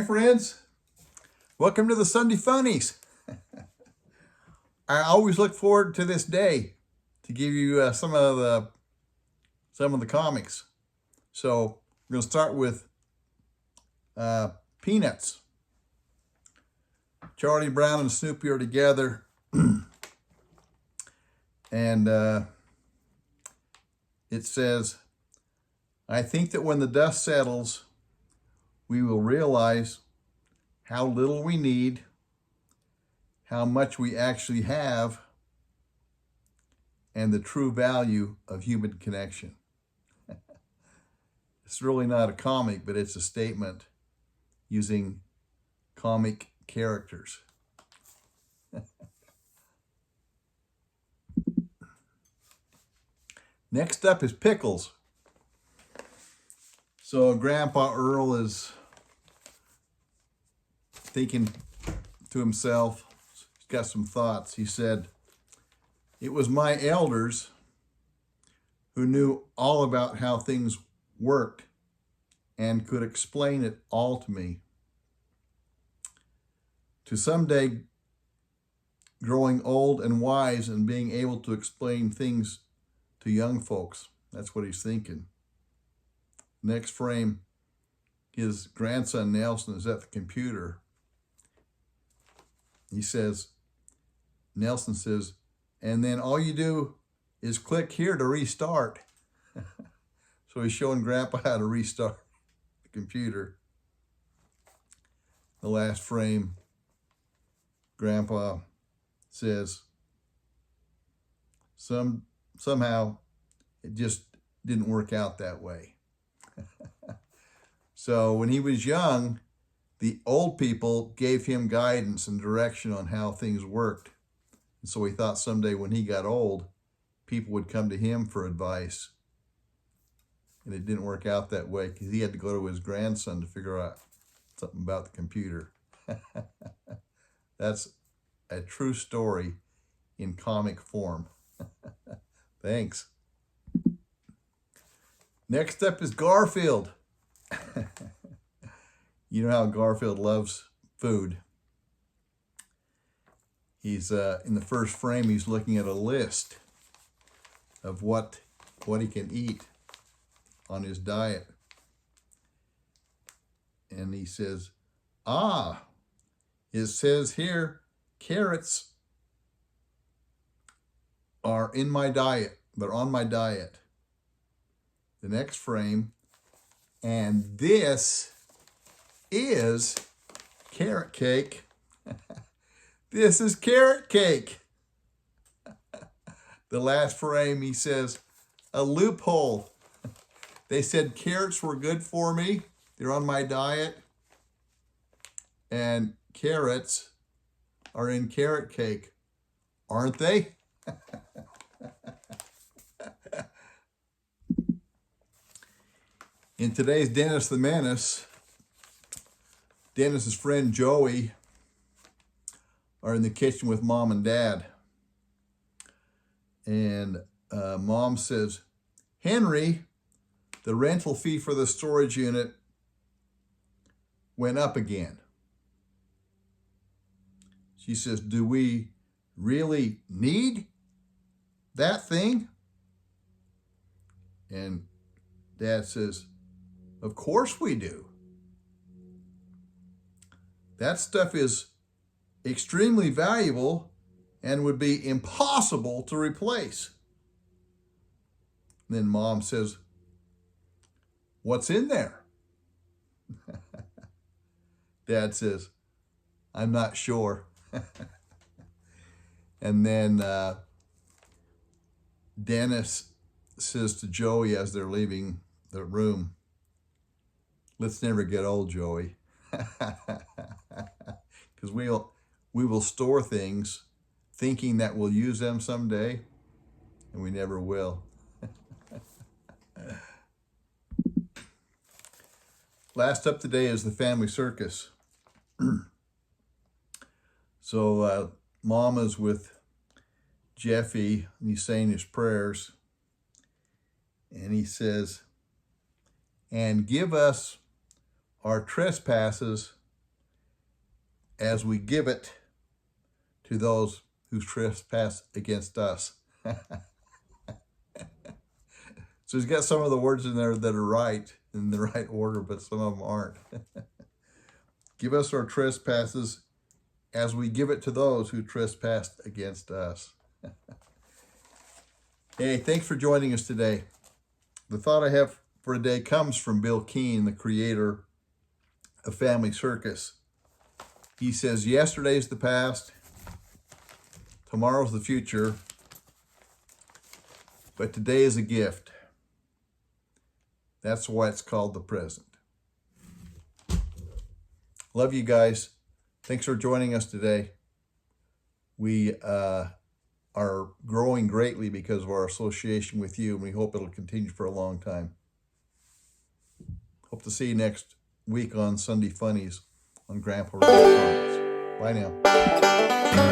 Hi friends, welcome to the Sunday Funnies. I always look forward to this day to give you some of the comics. So we're going to start with Peanuts. Charlie Brown and Snoopy are together, and it says, "I think that when the dust settles, we will realize how little we need, how much we actually have, and the true value of human connection." It's really not a comic, but it's a statement using comic characters. Next up is Pickles. So Grandpa Earl is thinking to himself, he's got some thoughts. He said, "It was my elders who knew all about how things worked and could explain it all to me. To someday growing old and wise and being able to explain things to young folks." That's what he's thinking. Next frame, his grandson Nelson is at the computer. Nelson says, "And then all you do is click here to restart." So he's showing Grandpa how to restart the computer. The last frame, Grandpa says, somehow it just didn't work out that way. So when he was young, the old people gave him guidance and direction on how things worked. And so he thought someday when he got old, people would come to him for advice. And it didn't work out that way because he had to go to his grandson to figure out something about the computer. That's a true story in comic form. Thanks. Next up is Garfield. You know how Garfield loves food. He's in the first frame, he's looking at a list of what he can eat on his diet. And he says, it says here, carrots are in my diet. They're on my diet. The next frame, and this is carrot cake. This is carrot cake. The last frame, he says, a loophole. They said carrots were good for me. They're on my diet. And carrots are in carrot cake, aren't they? In today's Dennis the Menace, Dennis's friend Joey are in the kitchen with Mom and Dad. And Mom says, "Henry, the rental fee for the storage unit went up again." She says, "Do we really need that thing?" And Dad says, "Of course we do. That stuff is extremely valuable and would be impossible to replace." And then Mom says, "What's in there?" Dad says, "I'm not sure." And then Dennis says to Joey as they're leaving the room, "Let's never get old, Joey." Because we will store things thinking that we'll use them someday, and we never will. Last up today is the Family Circus. So Mom is with Jeffy, and he's saying his prayers. And he says, "And give us our trespasses as we give it to those who trespass against us. So he's got some of the words in there that are right, in the right order, but some of them aren't. Give us our trespasses as we give it to those who trespassed against us. Hey, thanks for joining us today. The thought I have for today comes from Bill Keane, the creator of Family Circus. He says, yesterday's the past, tomorrow's the future, but today is a gift. That's why it's called the present. Love you guys. Thanks for joining us today. We are growing greatly because of our association with you, and we hope it'll continue for a long time. Hope to see you next week on Sunday Funnies on Grandpa Ray's Funnies. Bye now.